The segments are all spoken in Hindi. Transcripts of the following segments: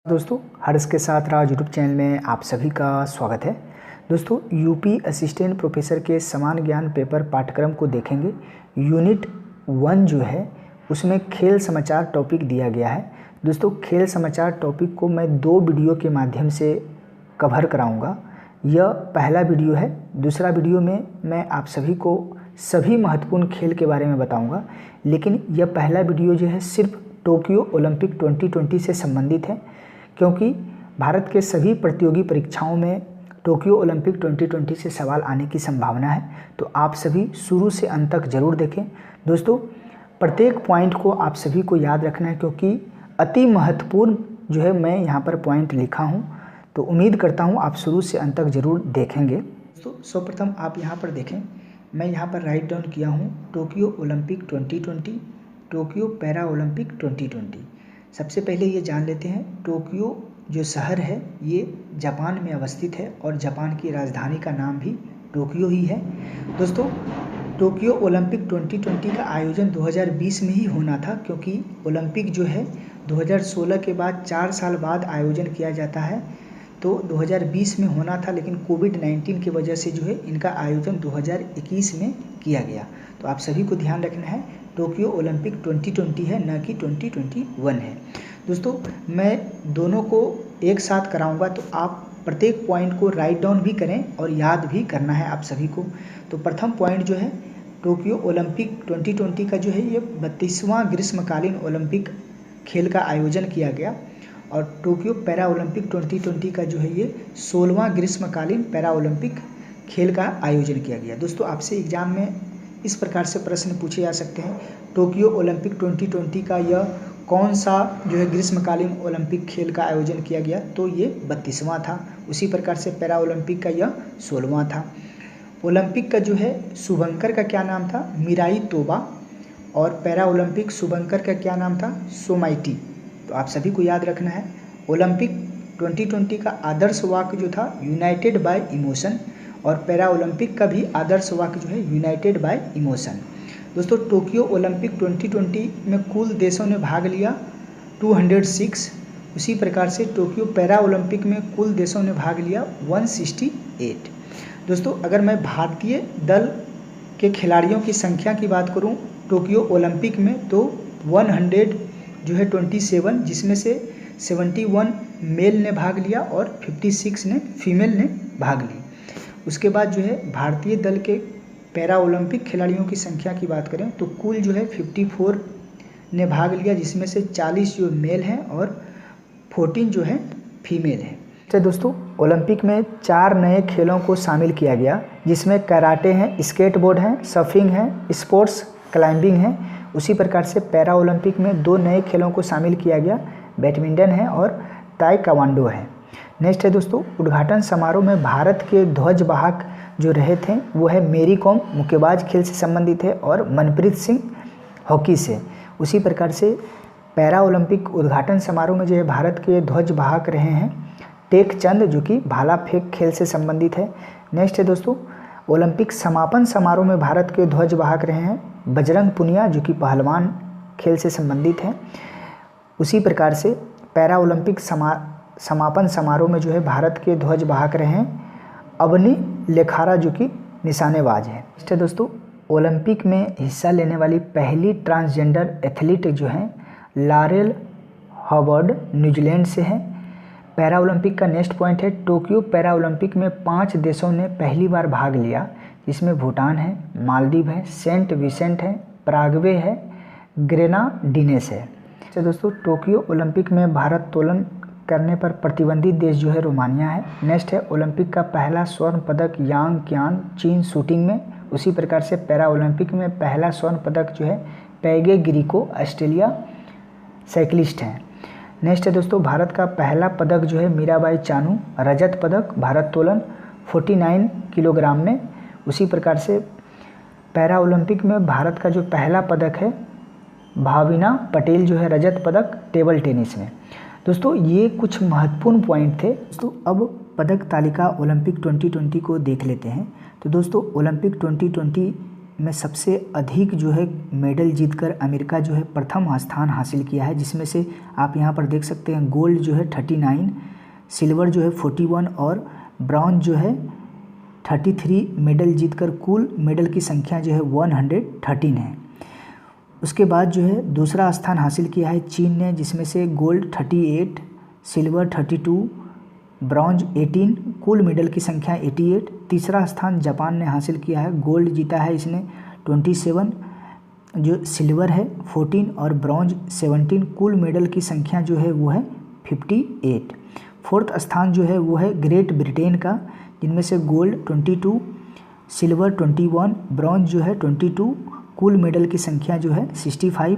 दोस्तों हर्ष के साथ राज यूट्यूब चैनल में आप सभी का स्वागत है। दोस्तों यूपी असिस्टेंट प्रोफेसर के समान ज्ञान पेपर पाठ्यक्रम को देखेंगे। यूनिट 1 जो है उसमें खेल समाचार टॉपिक दिया गया है। दोस्तों खेल समाचार टॉपिक को मैं 2 वीडियो के माध्यम से कवर कराऊंगा। यह पहला वीडियो है। दूसरा वीडियो में मैं आप सभी को सभी महत्वपूर्ण खेल के बारे में बताऊँगा, लेकिन यह पहला वीडियो जो है सिर्फ टोक्यो ओलंपिक 2020 से संबंधित है, क्योंकि भारत के सभी प्रतियोगी परीक्षाओं में टोक्यो ओलंपिक 2020 से सवाल आने की संभावना है। तो आप सभी शुरू से अंत तक जरूर देखें। दोस्तों प्रत्येक पॉइंट को आप सभी को याद रखना है, क्योंकि अति महत्वपूर्ण जो है मैं यहाँ पर पॉइंट लिखा हूँ। तो उम्मीद करता हूँ आप शुरू से अंत तक जरूर देखेंगे। तो सर्वप्रथम आप यहाँ पर देखें, मैं यहाँ पर राइट डाउन किया हूँ Tokyo Olympic 2020, Tokyo para Olympic 2020। सबसे पहले ये जान लेते हैं टोक्यो जो शहर है ये जापान में अवस्थित है और जापान की राजधानी का नाम भी टोक्यो ही है। दोस्तों टोक्यो ओलंपिक 2020 का आयोजन 2020 में ही होना था, क्योंकि ओलंपिक जो है 2016 के बाद 4 साल बाद आयोजन किया जाता है। तो 2020 में होना था, लेकिन कोविड-19 की वजह से जो है इनका आयोजन 2021 में किया गया। तो आप सभी को ध्यान रखना है टोक्यो ओलंपिक 2020 है, न कि 2021 है। दोस्तों मैं दोनों को एक साथ कराऊंगा, तो आप प्रत्येक पॉइंट को राइट डाउन भी करें और याद भी करना है आप सभी को। तो प्रथम पॉइंट जो है टोक्यो ओलंपिक 2020 का जो है ये 32वां ग्रीष्मकालीन ओलंपिक खेल का आयोजन किया गया, और टोक्यो पैरा ओलंपिक 2020 का जो है ये 16वां ग्रीष्मकालीन पैरा ओलंपिक खेल का आयोजन किया गया। दोस्तों आपसे एग्जाम में इस प्रकार से प्रश्न पूछे जा सकते हैं, टोक्यो ओलंपिक 2020 का यह कौन सा जो है ग्रीष्मकालीन ओलंपिक खेल का आयोजन किया गया, तो ये 32वां था। उसी प्रकार से पैरा ओलंपिक का यह 16वां था। ओलंपिक का जो है शुभंकर का क्या नाम था, मिराई तोबा, और पैरा ओलंपिक शुभंकर का क्या नाम था, सोमाइटी। तो आप सभी को याद रखना है। ओलंपिक 2020 का आदर्श वाक्य जो था यूनाइटेड बाय इमोशन, और पैरा ओलंपिक का भी आदर्श वाक्य जो है यूनाइटेड बाय इमोशन। दोस्तों टोक्यो ओलंपिक 2020 में कुल देशों ने भाग लिया 206। उसी प्रकार से टोक्यो पैरा ओलंपिक में कुल देशों ने भाग लिया 168। दोस्तों अगर मैं भारतीय दल के खिलाड़ियों की संख्या की बात करूं टोक्यो ओलंपिक में, तो 100 जो है 27, जिसमें से 71 मेल ने भाग लिया और 56 ने फीमेल ने भाग ली। उसके बाद जो है भारतीय दल के पैरा ओलंपिक खिलाड़ियों की संख्या की बात करें तो कुल जो है 54 ने भाग लिया, जिसमें से 40 जो मेल हैं और 14 जो है फीमेल है। तो दोस्तों ओलंपिक में 4 नए खेलों को शामिल किया गया, जिसमें कराटे हैं, स्केटबोर्ड है, सर्फिंग है, स्पोर्ट्स क्लाइंबिंग है। उसी प्रकार से पैरा ओलंपिक में 2 नए खेलों को शामिल किया गया, बैडमिंटन है और ताइक्वांडो है। नेक्स्ट है दोस्तों उद्घाटन समारोह में भारत के ध्वजवाहक जो रहे थे वो है मेरी कॉम, मुक्केबाज खेल से संबंधित है, और मनप्रीत सिंह हॉकी से। उसी प्रकार से पैरा ओलंपिक उद्घाटन समारोह में जो है भारत के ध्वजवाहक रहे हैं टेक चंद, जो कि भाला फेंक खेल से संबंधित है। नेक्स्ट है दोस्तों ओलंपिक समापन समारोह में भारत के ध्वजवाहक रहे हैं बजरंग पुनिया, जो कि पहलवान खेल से संबंधित है। उसी प्रकार से पैरा ओलंपिक समापन समारोह में जो है भारत के ध्वजवाहक रहे हैं अवनी लेखारा, जो कि निशानेबाज है। नेक्स्ट है दोस्तों ओलंपिक में हिस्सा लेने वाली पहली ट्रांसजेंडर एथलीट जो हैं लारेल हॉवर्ड न्यूजीलैंड से है। पैरा ओलंपिक का नेक्स्ट पॉइंट है टोक्यो पैरा ओलंपिक में 5 देशों ने पहली बार भाग लिया, जिसमें भूटान है, मालदीव है, सेंट विसेंट है, पराग्वे है, ग्रेनाडीनेस है। तो दोस्तों टोक्यो ओलंपिक में भारोत्तोलन करने पर प्रतिबंधित देश जो है रोमानिया है। नेक्स्ट है ओलंपिक का पहला स्वर्ण पदक यांग क्यान चीन शूटिंग में। उसी प्रकार से पैरा ओलंपिक में पहला स्वर्ण पदक जो है पैगे ग्रीको ऑस्ट्रेलिया साइक्लिस्ट हैं। नेक्स्ट है दोस्तों भारत का पहला पदक जो है मीराबाई चानू, रजत पदक भारोत्तोलन 49 किलोग्राम में। उसी प्रकार से पैरा ओलंपिक में भारत का जो पहला पदक है भाविना पटेल जो है रजत पदक टेबल टेनिस में। दोस्तों ये कुछ महत्वपूर्ण पॉइंट थे। दोस्तों अब पदक तालिका ओलंपिक 2020 को देख लेते हैं। तो दोस्तों ओलंपिक 2020 में सबसे अधिक जो है मेडल जीतकर अमेरिका जो है प्रथम स्थान हासिल किया है, जिसमें से आप यहाँ पर देख सकते हैं गोल्ड जो है 39, सिल्वर जो है 41 और ब्रॉन्ज जो है 33 मेडल जीतकर कुल मेडल की संख्या जो है 113 है। उसके बाद जो है दूसरा स्थान हासिल किया है चीन ने, जिसमें से गोल्ड 38, सिल्वर 32, ब्रॉन्ज 18, कुल मेडल की संख्या 88। तीसरा स्थान जापान ने हासिल किया है, गोल्ड जीता है इसने 27, जो सिल्वर है 14 और ब्रॉन्ज 17, कुल मेडल की संख्या जो है वो है 58। फोर्थ स्थान जो है वो है ग्रेट ब्रिटेन का, जिनमें से गोल्ड 22, सिल्वर 21, ब्रॉन्ज जो है 22, कुल मेडल की संख्या जो है 65।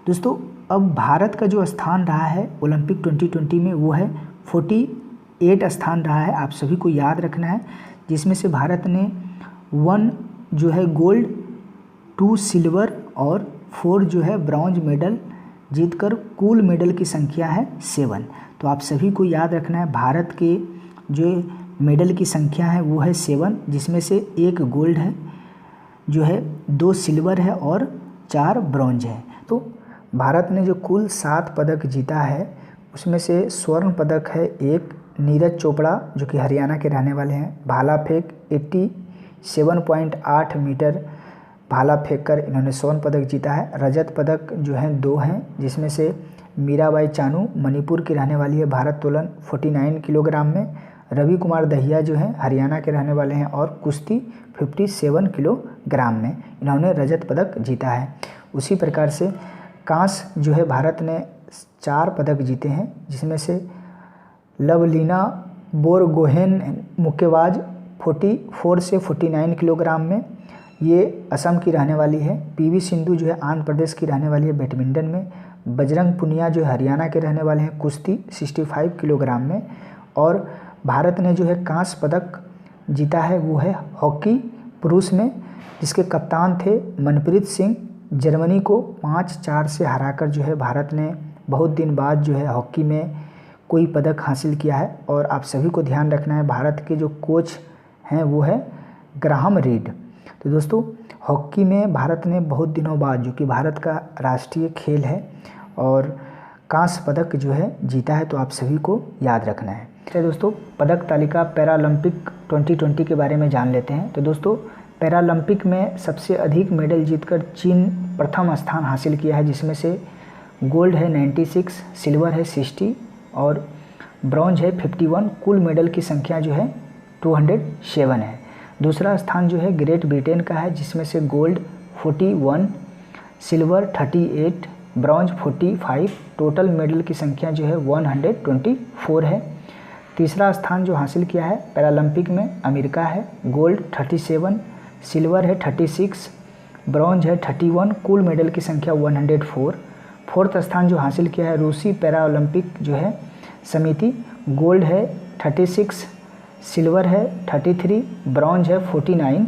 दोस्तों अब भारत का जो स्थान रहा है ओलंपिक 2020 में वो है 48 स्थान रहा है, आप सभी को याद रखना है, जिसमें से भारत ने 1 जो है गोल्ड, 2 सिल्वर और 4 जो है ब्रॉन्ज मेडल जीतकर कुल मेडल की संख्या है 7। तो आप सभी को याद रखना है भारत के जो मेडल की संख्या है वो है 7, जिसमें से 1 गोल्ड है, जो है 2 सिल्वर है और 4 ब्रॉन्ज है। तो भारत ने जो कुल 7 पदक जीता है उसमें से स्वर्ण पदक है 1, नीरज चोपड़ा जो कि हरियाणा के रहने वाले हैं, भाला फेंक 87.8 मीटर भाला फेंक कर इन्होंने स्वर्ण पदक जीता है। रजत पदक जो है 2 हैं, जिसमें से मीराबाई चानू मणिपुर की रहने वाली है, भारत तोलन 49 किलोग्राम में। रवि कुमार दहिया जो है हरियाणा के रहने वाले हैं और कुश्ती 57 किलोग्राम में इन्होंने रजत पदक जीता है। उसी प्रकार से कांस्य जो है भारत ने 4 पदक जीते हैं, जिसमें से लवलीना बोरगोहेन मुक्केबाज 44 से 49 किलोग्राम में, ये असम की रहने वाली है। पीवी सिंधु जो है आंध्र प्रदेश की रहने वाली है बैडमिंटन में। बजरंग पुनिया जो है हरियाणा के रहने वाले हैं कुश्ती 65 किलोग्राम में। और भारत ने जो है कांस्य पदक जीता है वो है हॉकी पुरुष में, जिसके कप्तान थे मनप्रीत सिंह। जर्मनी को 5-4 से हराकर जो है भारत ने बहुत दिन बाद जो है हॉकी में कोई पदक हासिल किया है। और आप सभी को ध्यान रखना है भारत के जो कोच हैं वो है ग्राहम रीड। तो दोस्तों हॉकी में भारत ने बहुत दिनों बाद, जो कि भारत का राष्ट्रीय खेल है, और कांस्य पदक जो है जीता है, तो आप सभी को याद रखना है। तो दोस्तों पदक तालिका पैरालंपिक 2020 के बारे में जान लेते हैं। तो दोस्तों पैरालंपिक में सबसे अधिक मेडल जीतकर चीन प्रथम स्थान हासिल किया है, जिसमें से गोल्ड है 96, सिल्वर है 60 और ब्रॉन्ज है 51, कुल मेडल की संख्या जो है 207 है। दूसरा स्थान जो है ग्रेट ब्रिटेन का है, जिसमें से gold 41, silver 38, bronze 45, total medal की संख्या जो है 124 है। तीसरा स्थान जो हासिल किया है पैरालंपिक में अमेरिका है, गोल्ड 37, सिल्वर है 36, ब्रॉन्ज है 31, कुल मेडल की संख्या 104। फोर्थ स्थान जो हासिल किया है रूसी पैरालंपिक जो है समिति, गोल्ड है 36, सिल्वर है 33, ब्रॉन्ज है 49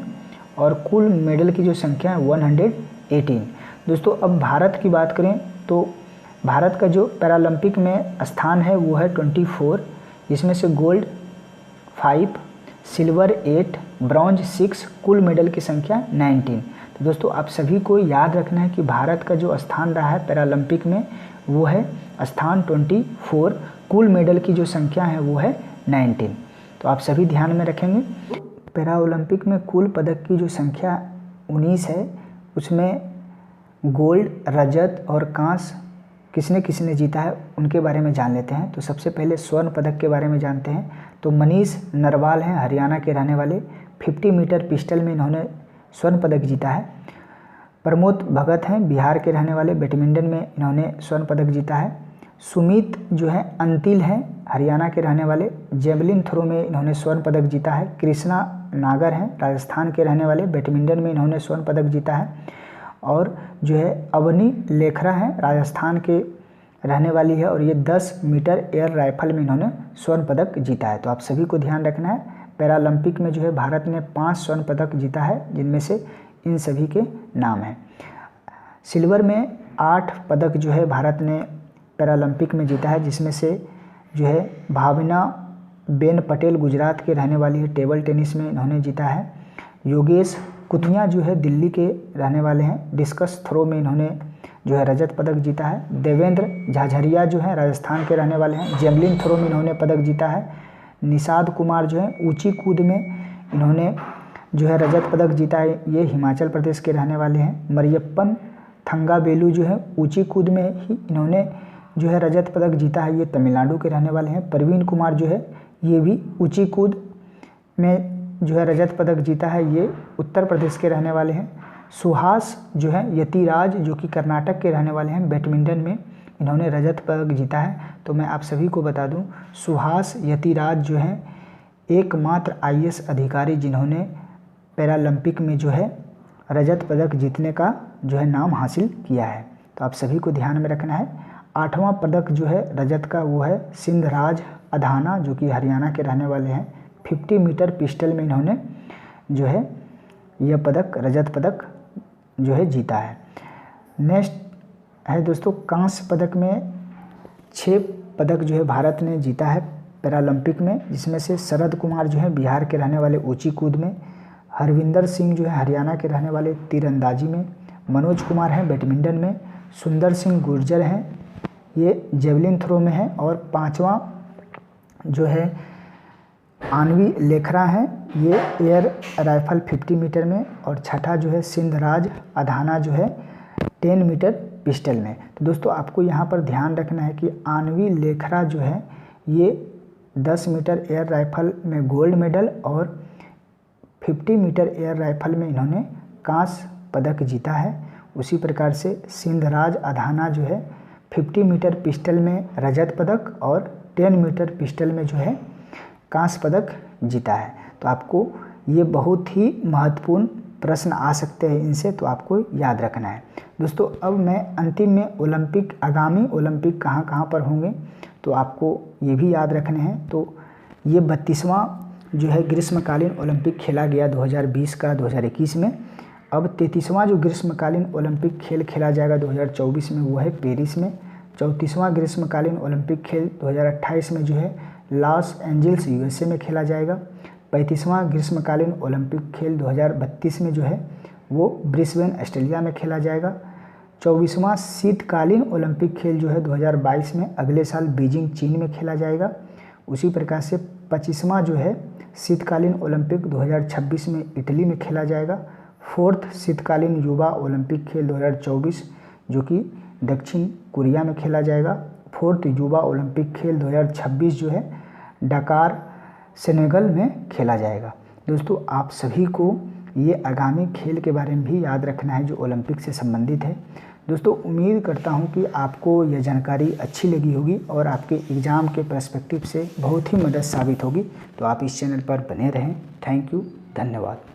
और कुल मेडल की जो संख्या है 118। दोस्तों अब भारत की बात करें तो भारत का जो पैरालंपिक में स्थान है वो है 24, जिसमें से गोल्ड 5, सिल्वर 8, ब्रॉन्ज 6, कुल मेडल की संख्या 19। तो दोस्तों आप सभी को याद रखना है कि भारत का जो स्थान रहा है पैरालंपिक में वो है स्थान 24, कुल मेडल की जो संख्या है वो है 19। तो आप सभी ध्यान में रखेंगे। पैरा ओलंपिक में कुल पदक की जो संख्या 19 है, उसमें गोल्ड, रजत और कांस्य किसने किसने जीता है उनके बारे में जान लेते हैं। तो सबसे पहले स्वर्ण पदक के बारे में जानते हैं। तो मनीष नरवाल हैं हरियाणा के रहने वाले, 50 मीटर पिस्टल में इन्होंने स्वर्ण पदक जीता है। प्रमोद भगत हैं बिहार के रहने वाले, बैडमिंटन में इन्होंने स्वर्ण पदक जीता है। सुमित जो है अंतिल हैं हरियाणा के रहने वाले, जेवलिन थ्रो में इन्होंने स्वर्ण पदक जीता है। कृष्णा नागर हैं राजस्थान के रहने वाले, बैडमिंटन में इन्होंने स्वर्ण पदक जीता है। और जो है अवनी लेखरा हैं राजस्थान के रहने वाली है और ये 10 मीटर एयर राइफल में इन्होंने स्वर्ण पदक जीता है। तो आप सभी को ध्यान रखना है, पैरालंपिक में जो है भारत ने 5 स्वर्ण पदक जीता है, जिनमें से इन सभी के नाम हैं। सिल्वर में 8 पदक जो है भारत ने पैरालंपिक में जीता है, जिसमें से जो है भावना बेन पटेल गुजरात के रहने वाली है, टेबल टेनिस में इन्होंने जीता है। योगेश कुथिया जो है दिल्ली के रहने वाले हैं। डिस्कस थ्रो में इन्होंने जो है रजत पदक जीता है। देवेंद्र झाझरिया जो है राजस्थान के रहने वाले हैं। जेवलिन थ्रो में इन्होंने पदक जीता है। निषाद कुमार जो है ऊंची कूद में इन्होंने जो है रजत पदक जीता है, ये हिमाचल प्रदेश के रहने वाले हैं। मरियप्पन थंगावेलु जो है ऊंची कूद में ही इन्होंने जो है रजत पदक जीता है, ये तमिलनाडु के रहने वाले हैं। प्रवीण कुमार जो है ये भी ऊंची कूद में जो है रजत पदक जीता है, ये उत्तर प्रदेश के रहने वाले हैं। सुहास जो है यतिराज जो कि कर्नाटक के रहने वाले हैं, बैडमिंटन में इन्होंने रजत पदक जीता है। तो मैं आप सभी को बता दूं, सुहास यतिराज जो है एकमात्र IAS अधिकारी जिन्होंने पैरालंपिक में जो है रजत पदक जीतने का जो है नाम हासिल किया है। तो आप सभी को ध्यान में रखना है। 8वां पदक जो है रजत का वो है सिंधराज अधाना जो कि हरियाणा के रहने वाले हैं। 50 मीटर पिस्टल में इन्होंने जो है यह पदक रजत पदक जो है जीता है। नेक्स्ट है दोस्तों, कांस्य पदक में 6 पदक जो है भारत ने जीता है पैरालंपिक में, जिसमें से शरद कुमार जो है बिहार के रहने वाले ऊंची कूद में, हरविंदर सिंह जो है हरियाणा के रहने वाले तीरंदाजी में, मनोज कुमार हैं बैडमिंटन में, सुंदर सिंह गुर्जर हैं ये जेवलिन थ्रो में है, और 5वां जो है आनवी लेखरा हैं ये एयर राइफल 50 मीटर में, और छठा जो है सिंधराज अधाना जो है 10 मीटर पिस्टल में। तो दोस्तों आपको यहाँ पर ध्यान रखना है कि आनवी लेखरा जो है ये 10 मीटर एयर राइफल में गोल्ड मेडल और 50 मीटर एयर राइफल में इन्होंने कांस्य पदक जीता है। उसी प्रकार से सिंधराज अधाना जो है 50 मीटर पिस्टल में रजत पदक और 10 मीटर पिस्टल में जो है कांस्य पदक जीता है। तो आपको ये बहुत ही महत्वपूर्ण प्रश्न आ सकते हैं इनसे, तो आपको याद रखना है। दोस्तों अब मैं अंतिम में ओलंपिक, आगामी ओलंपिक कहाँ कहाँ पर होंगे तो आपको ये भी याद रखने हैं। तो ये 32वां जो है ग्रीष्मकालीन ओलंपिक खेला गया 2020 का 2021 में। अब 33वां जो ग्रीष्मकालीन ओलंपिक खेल खेला जाएगा 2024 में वो है पेरिस में। 34वां ग्रीष्मकालीन ओलंपिक खेल 2028 में जो है लॉस एंजल्स USA में खेला जाएगा। 35वां ग्रीष्मकालीन ओलंपिक खेल 2032 में जो है वो ब्रिस्बेन ऑस्ट्रेलिया में खेला जाएगा। 24वां शीतकालीन ओलंपिक खेल जो है 2022 में अगले साल बीजिंग चीन में खेला जाएगा। उसी प्रकार से 25वां जो है शीतकालीन ओलंपिक 2026 में इटली में खेला जाएगा। 4th शीतकालीन युवा ओलंपिक खेल 2024 जो कि दक्षिण कोरिया में खेला जाएगा। 4th युवा ओलंपिक खेल 2026 जो है डकार सेनेगल में खेला जाएगा। दोस्तों आप सभी को ये आगामी खेल के बारे में भी याद रखना है जो ओलंपिक से संबंधित है। दोस्तों उम्मीद करता हूँ कि आपको यह जानकारी अच्छी लगी होगी और आपके एग्ज़ाम के पर्सपेक्टिव से बहुत ही मदद साबित होगी। तो आप इस चैनल पर बने रहें। थैंक यू, धन्यवाद।